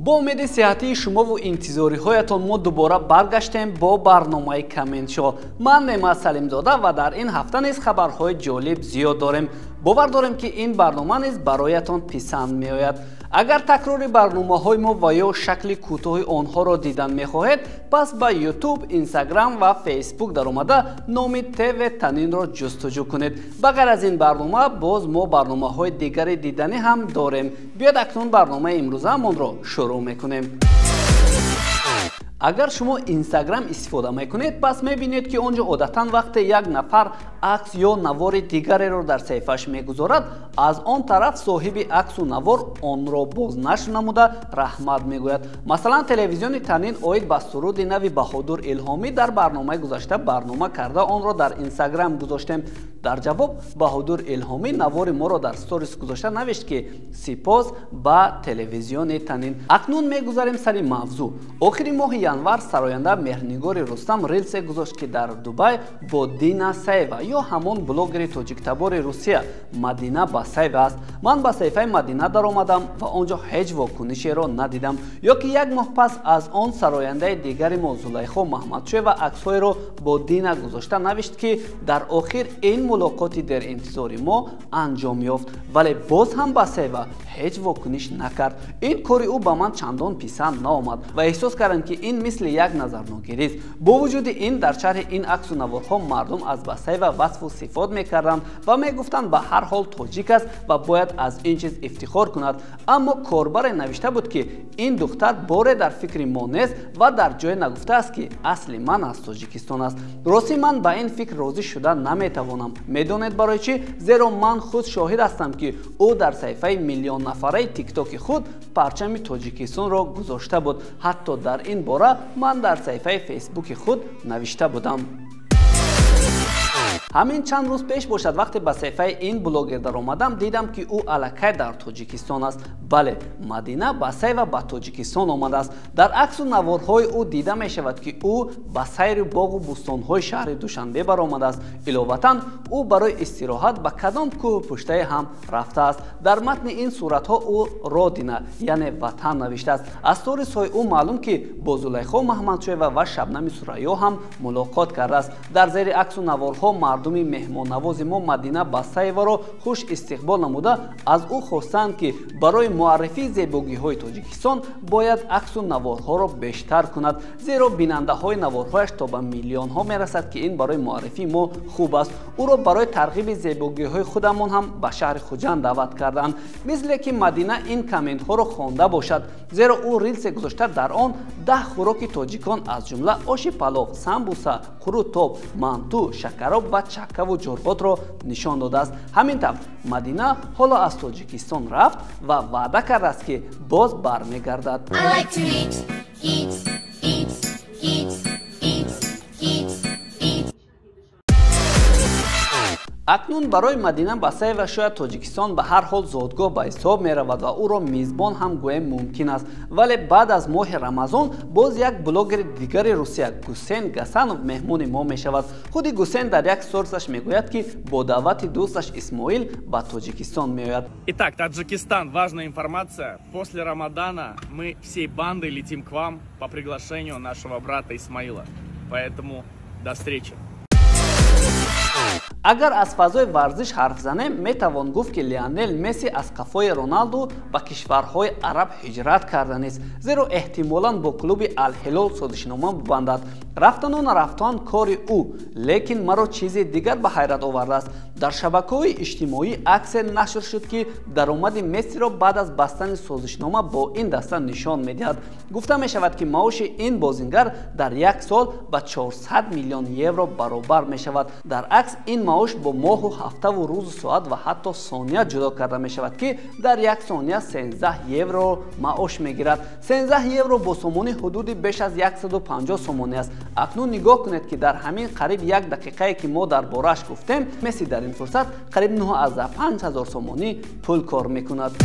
با امید صحتی شما و انتظاری هایتان ما دوباره برگشتیم با برنامه کامنت شو. من نعمت سلیمزاده و در این هفته نیز خبرهای جالب زیاد داریم. باور داریم که این برنامه نیز برایتان پسند می آید. اگر تکرار برنامه های ما و یا شکل کوتاه آنها را دیدن می خواهید، پس با یوتیوب، اینستاگرام و فیسبوک در آمده نام تیوی تنین را جستجو کنید. بغیر از این برنامه باز ما برنامه های دیگری دیدنی هم داریم. بیاید اکنون برنامه امروزه من را شروع میکنیم. اگر شما اینستاگرام استفاده میکنید، پس میبینید که اونجا عادتا وقتی یک نفر عکس یا نوار دیگری را در صفحش میگذارد، از آن طرف صاحب عکس و نوار آن را بازنشر نموده رحمت میگوید. مثلا تلویزیون تنین اوید با سرود نوی بهادر الهامی در برنامه گذشته برنامه کرده آن را در اینستاگرام گذاشتیم. در جواب بهادر الهامی نوار ما را در استوریز گذاشته نوشت که سپاس با تلویزیون تنین. اکنون میگذاریم سر موضوع. آخر ماه ینور سراینده مهرنگار رستم ریلز گذاشت که در دبی با دینا سیوا یا همون بلوگر تاجیک تبار روسیه مدینه باسیوا است. من با صفحه مدینه در آمدم و آنجا هیچ واکنشی را ندیدم. یا که یک ماه پس از آن سراینده دیگری ما زلیخا محمدشوی و عکس‌های را با دینا گذاشته نوشت که در آخر این ملاقاتی در انتظار ما انجام یافت، ولی باز هم باسیوا هیچ واکنش نکرد. این کاری او به من چندان پسند نآمد و احساس کردم که این مثل یک نظرنگری است. با وجود این در شرح این عکس و نوارها مردم از باسیوا وصف و صفات میکردند و میگفتند به هر حال تاجیک است و باید از این چیز افتخار کند. اما کاربر نوشته بود که این دختر باره در فکر ما نیست و در جای نگفته است که اصل من از تاجیکستان است. راستی من با این فکر راضی شده نمیتوانم. میدونید برای چی؟ زیرا من خود شاهد هستم که او در صفحه میلیون نفره تیک تاک خود پرچم تاجیکستان را گذاشته بود. حتی در این باره من در صفحه فیسبوک خود نوشته بودم. همین چند روز پیش باشد وقتی به صفحه این بلوگر در آمدم دیدم که او الکی در تاجیکستان است. بله، مدینه باسیوا با تاجیکستان آمده است. در عکس و نوارهای او دیده می شود که او به سیر باغ و بوستانهای شهر دوشنبه برآمده است. علاوه او برای استراحت به کدام کوه پشته هم رفته است. در متن این صورت ها او رادینه یعنی وطن نوشته است. از استوریز های او معلوم که با زلیخا محمدشوی و شبنم ثریا هم ملاقات کرده است. در زیر عکس و نوارها مردم مهمان نواز ما مدینه باسیوا را خوش استقبال نموده از او خواستند که برای معرفی زیبایی های تاجیکستان باید عکس و نوارها را بیشتر کند، زیرا بیننده های نوارهایش تا به میلیون ها میرسد که این برای معرفی ما خوب است. او را برای ترغیب زیبایی های خودمان هم به شهر خوجند دعوت کردند. مثل که مدینه این کامنت ها را خوانده باشد، زیرا او ریلز گذاشته در آن 10 خوراک تاجیکان از جمله آش پلاو، سامبوسا، قروت توب، مانتو، شکراب و چکه و جربات را نشان داده است. همین طور مدینه حالا از تاجیکستان رفت و وعده کرده است که باز برمیگردد. اکنون برای مدینه باسیوا شاید تاجیکستان به هر حال زادگاه به حساب می رود و او را میزبان هم گویم ممکن است. ولی بعد از ماه رمضان باز یک بلوگر دیگر روسیه گوسین گاسانوف مهمون ما می شود. خود گوسین در یک سورسش می گوید که با دعوت دوستش اسماعیل به تاجیکستان می آید. Итак, Таджикистан, важная информация. После Рамадана мы всей бандой летим к вам по приглашению нашего брата Исмаила. Поэтому до встречи. اگر از فضای ورزش حرف زنیم میتوان گفت که لیونل مسی از قفای رونالدو به کشورهای عرب هجرت کرده نیست، زیرا احتمالاً با کلوب الهلال سازشنامه ببندد. رفتن و نرفتن کار او، لیکن مرا چیز دیگر به حیرت آورده است. در شبکه‌های اجتماعی عکس نشر شد که درآمد مسی را بعد از بستن سازشنامه با این دسته نشان می‌دهد. گفته می شود که معاش این بازیگر در یک سال به 400 میلیون یورو برابر می شود. در عکس این معاش با ماه و هفته و روز و ساعت و حتی ثانیه جدا کرده می شود که در یک ثانیه 13 یورو معاش می گیرد. 13 یورو با سومونی حدود بیش از 150 سومونی است. اکنون نگاه کنید که در همین قریب یک دقیقه که ما در بارش گفتیم مسی در این فرصت قریب 9,500 سومونی پول کار می کند.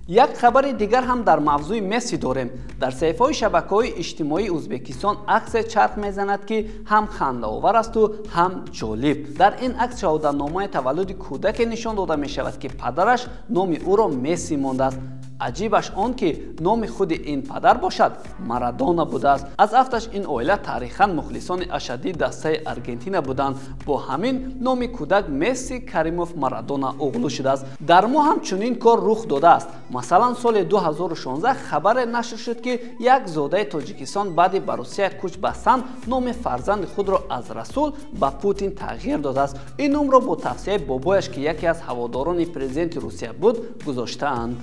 یک خبر دیگر هم در موضوع مسی داریم. در صفحه شبکه‌های اجتماعی ازبکستان عکس چرخ میزند که هم خنده‌آور است و هم جالب. در این عکس شهادتنامه تولد کودک نشان داده می شود که پدرش نام او را مسی مانده است. аҷибаш он ки номи худи ин падар бошад Марадона будааст. Аз афташ ин оила таърихан мухлисони ашаддии дастаи Аргентина буданд. бо ҳамин номи кӯдак Месси Каримов Марадона оғлу шудааст. дар мо ҳам чунин кор рух додааст. масалан соли 2016 хабаре нашр шуд ки як зодаи Тоҷикистон баъди ба Русия кӯч бастан номи фарзанди худро аз Расул ба Путин тағйир додааст. ин номро бо тавсияи бобояш ки яке аз ҳаводорони президенти Русия буд гузоштаанд.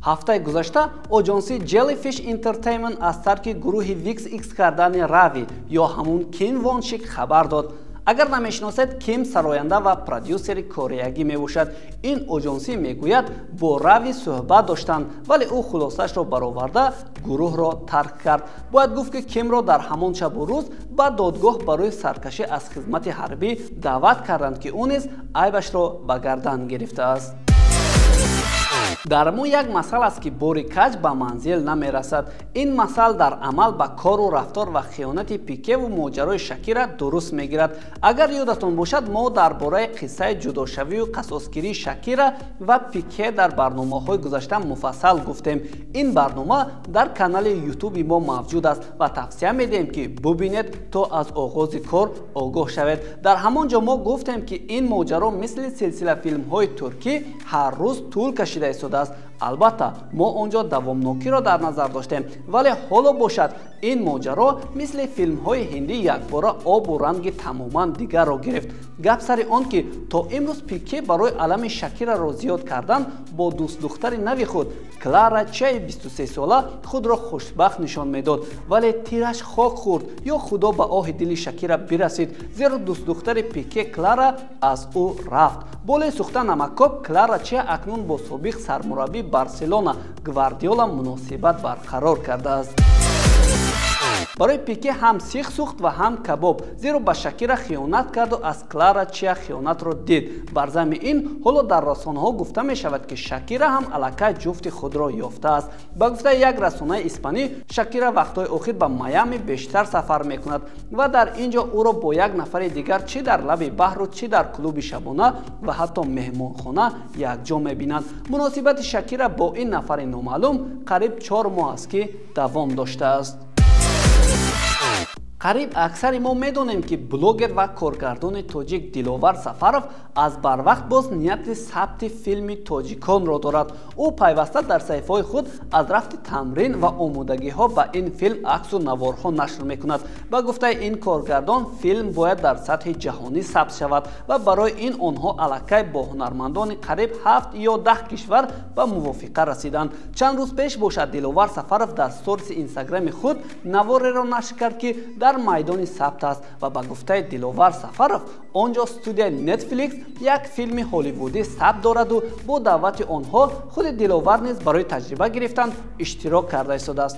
ҳафтаи гузашта оҷонси Jellyfish Entertainment аз тарки гурӯҳи VixX кардани Рави ё ҳамун Ким Воншик хабар дод. агар намешиносед, Ким сароянда ва продюсери кореягӣ мебошад. ин оҷонсӣ мегӯяд бо Рави суҳбат доштанд, вале ӯ хулосаашро бароварда гурӯҳро тарк кард. бояд гуфт ки Кимро дар ҳамон шабу рӯз ба додгоҳ барои саркашӣ аз хизмати ҳарбӣ даъват карданд ки ӯ низ айбашро ба гардан гирифтааст. дар мо як масъал аст ки бори каҷ ба манзил намерасад. ин масъал дар амал ба кору рафтор ва хиёнати Пикеву моҷарои Шакира дуруст мегирад. агар ёдатон бошад, мо дар бораи қиссаи ҷудошавию қасосгирии Шакира ва Пике дар барномаҳои гузашта муфассал гуфтем. ин барнома дар канали ютуби мо мавҷуд аст ва тавсия медиҳем ки бубинед то аз оғози кор огоҳ шавед. дар ҳамон ҷо мо гуфтем ки ин моҷаро мисли силсила филмҳои туркӣ ҳар рӯз тӯл кашида истодааст. албатта мо он ҷо давомнокиро дар назар доштем, вале ҳоло бошад ин моҷаро мисли филмҳои ҳиндӣ якбора обу ранги тамоман дигарро гирифт. гап сари он ки то имрӯз Пике барои алами Шакираро зиёд кардан бо дӯстдухтари нави худ Клара Чияи 23 сола худро хушбахт нишон медод, вале тираш хок хӯрд ё худо ба оҳи дили Шакира бирасид, зеро дӯстдухтари Пике Клара аз ӯ рафт. болои сӯхта намаккоб Клара Чия акнун бо собиқ сармураббии Барселона Гвардиола муносибат барқарор кардааст. барои Пике ҳам сих сӯхт ва ҳам кабоб, зеро ба Шакира хиёнат карду аз Клара Чия хиёнатро дид. бар замми ин ҳоло дар расонаҳо гуфта мешавад ки Шакира ҳам аллакай ҷуфти худро ёфтааст. ба гуфтаи як расонаи испанӣ, Шакира вақтҳои охир ба Майами бештар сафар мекунад ва дар ин ҷо ӯро бо як нафари дигар чӣ дар лаби баҳру чӣ дар клуби шабона ва ҳатто меҳмонхона якҷо мебинанд. муносибати Шакира бо ин нафари номаълум қариб 4 моҳ аст ки давом доштааст. қариб аксари мо медонем ки блогер ва коргардони тоҷик Диловар Сафаров аз барвақт боз нияти сабти филми тоҷиконро дорад. ӯ пайваста дар саҳифаҳои худ аз рафти тамрин ва омодагиҳо ба ин филм аксу наворҳо нашр мекунад. ба гуфтаи ин коргардон, филм бояд дар сатҳи ҷаҳонӣ сабт шавад ва барои ин онҳо аллакай бо ҳунармандони қариб 7 ё 10 кишвар ба мувофиқа расиданд. чанд рӯз пеш бошад Диловар Сафаров дар сториси инстаграми худ навореро нашр кард ки дар майдони сабт аст ва ба гуфтаи Диловар Сафаров он ҷо студияи Netflix як филми ҳолливудӣ сабт дораду бо даъвати онҳо худи Диловар низ барои таҷриба гирифтан иштирок карда истодааст.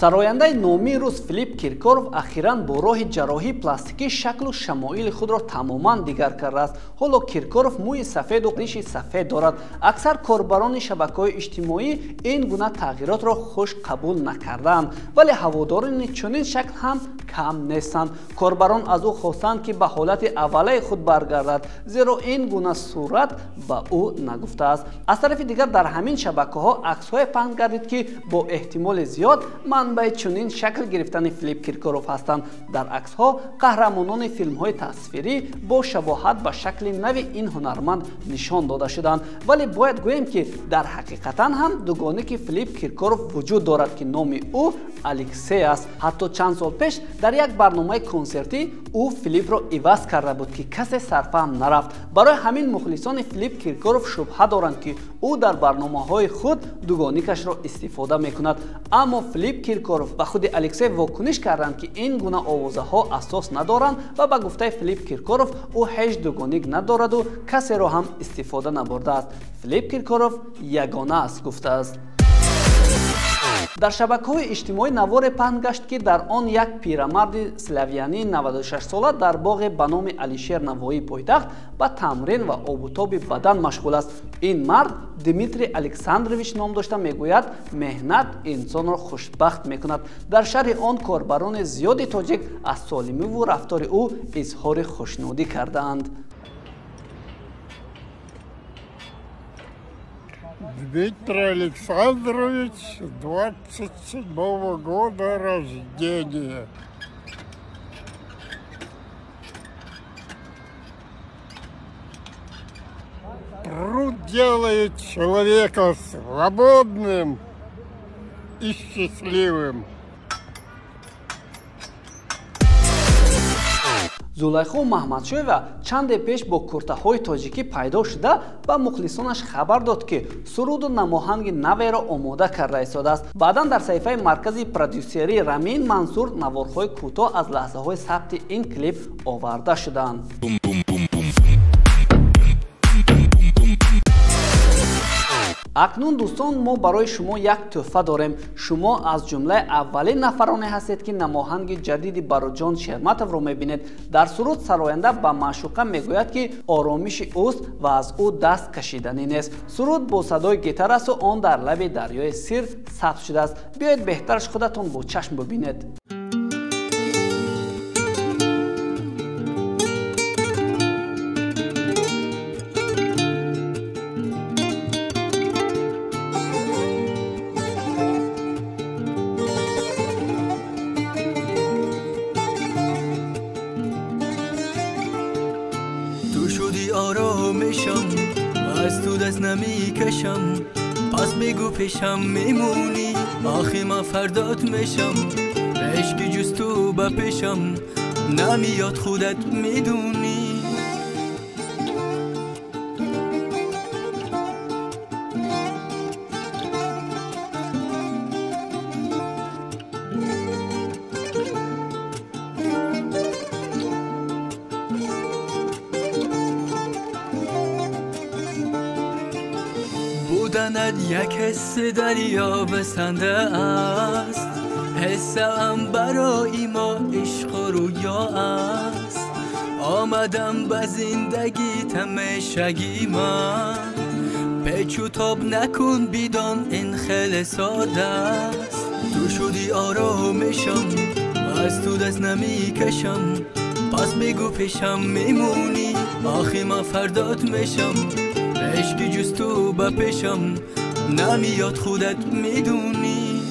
сарояндаи номии рус Филипп Киркоров ахиран бо роҳи ҷарроҳии пластикӣ шаклу шамоили худро тамоман дигар кардааст. ҳоло Киркоров мӯи сафеду риши сафед дорад. аксар корбарони шабакаҳои иҷтимоӣ ин гуна тағйиротро хуш қабул накардаанд, вале ҳаводорони чунин шакл ҳам кам нестанд. корбарон аз ӯ хостанд ки ба ҳолати аввалаи худ баргардад, зеро ин гуна сурат ба ӯ нагуфтааст. аз тарафи дигар дар ҳамин шабакаҳо аксҳое паҳн гардид ки бо эҳтимоли зиёд манбаи чунин шакл гирифтани Филипп Киркоров ҳастанд. Дар аксҳо қаҳрамонони филмҳои тасвирӣ бо шабоҳат ба шакли нави ин ҳунарманд нишон дода шуданд. Вале бояд гӯем ки дар ҳақиқатан ҳам дугоне ки Филипп Киркоров вуҷуд дорад ки номи ӯ Алексей аст. ҳатто чанд сол пеш дар як барномаи консертӣ ӯ Филиппро иваз карда буд ки касе сарфаҳм нарафт. Барои ҳамин мухлисони Филипп Киркоров шубҳа доранд ки ӯ дар барномаҳои худ дугоникашро истифода мекунад. Аммо Филипп Киркоров ба худи Алексей вокуниш карданд ки ин гуна овозаҳо асос надоранд ва ба гуфтаи Филипп Киркоров ӯ ҳеҷ дугоник надораду касеро ҳам истифода набурдааст. Филипп Киркоров ягона аст гуфтааст. дар шабакаҳои иҷтимоӣ наворе паҳн гашт ки дар он як пирамарди славянии 96 сола дар боғе ба номи Алишер Навоии пойтахт ба тамрин ва обутоби бадан машғул аст. Ин мард Дмитрий Александрович ном дошта мегӯяд меҳнат инсонро хушбахт мекунад. Дар шарҳи он корбарони зиёди тоҷик аз солимиву рафтори ӯ изҳори хушнудӣ кардаанд. Дмитрий Александрович, 27-го года рождения. Труд делает человека свободным и счастливым. Зулайхо Маҳмадшоева чанде пеш бо куртаҳои тоҷикӣ пайдо шуда ба мухлисонаш хабар дод ки суруду намоҳанги наверо омода карда истодааст. баъдан дар саҳифаи маркази продюсерӣ Рамин Мансур наворҳои кӯтоҳ аз лаҳзаҳои сабти ин клип оварда шуданд. акнун дӯстон мо барои шумо як тӯҳфа дорем. шумо аз ҷумлаи аввалин нафароне ҳастед ки намоҳанги ҷадиди Бароҷон Шерматовро мебинед. дар суруд сароянда ба маъшуқа мегӯяд ки оромиши ӯст ва аз ӯ даст кашиданӣ нест. суруд бо садои гитарасу он дар лаби дарёи сир сабт шудааст. биёед беҳтараш худатон бо чашм бубинед. آرامشم از تو دست نمیکشم پس بگو پیشم میمونی آخی من فردات میشم عشقی جز تو با پیشم نمیاد خودت میدونی بودنت یک حس دریا بسنده است حسم برای ما عشق و رویا است آمدم به زندگی تمشگی من پیچ و تاب نکن بیدان این خیلی ساده است تو شدی آرامشم از تو دست نمیکشم پس بگو پیشم میمونی آخی من فردات میشم عشقی جز تو با پیشم نمیاد خودت میدونی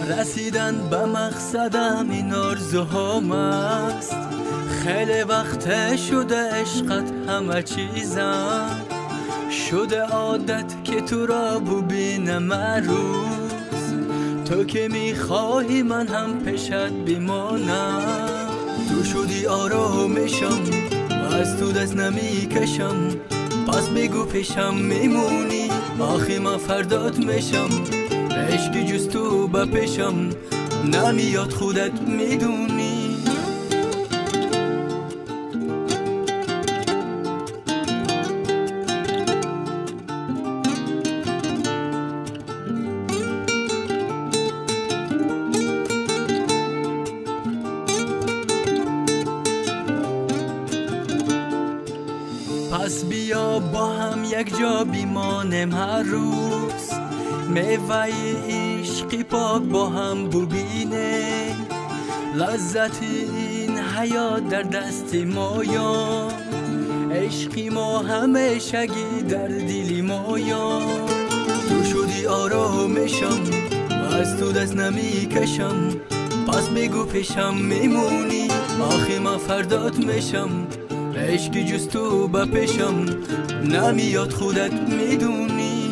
رسیدن به مقصدم این آرزوهام است خیلی وقت شده عشقت همه چیزم شده عادت که تو را ببینم روز تو که میخواهی من هم پیشت بمانم تو شدی آرامشم از تو دست نمیکشم پس بگو پیشم میمونی آخی من فردات میشم عشقی جز تو با پیشم نمیاد خودت میدونی پس بیا با هم یک جا بیمانیم هر روز، میوه عشقی پاک با هم ببینیم. لذت این حیات در دست ما یا عشقی ما همیشگی در دل ما یا. تو شدی آرامشم و از تو دست نمی کشم، پس بگو پیشم میمونی آخی من فردات میشم. عشقی جز تو با پیشم نمیاد خودت میدونی.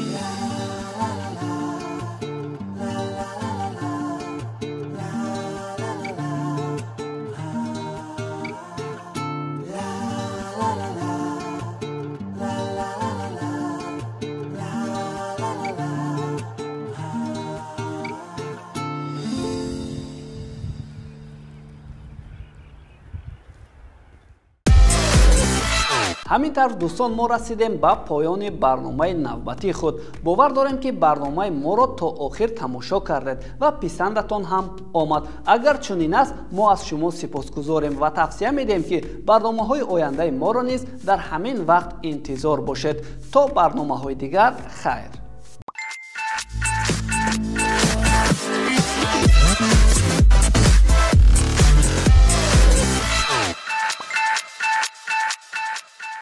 ҳамин тарз дӯстон мо расидем ба поёни барномаи навбатии худ. бовар дорем ки барномаи моро то охир тамошо кардед ва писандатон ҳам омад. агар чунин аст мо аз шумо сипосгузорем ва тавсия медиҳем ки барномаҳои ояндаи моро низ дар ҳамин вақт интизор бошед. то барномаҳои дигар, хайр.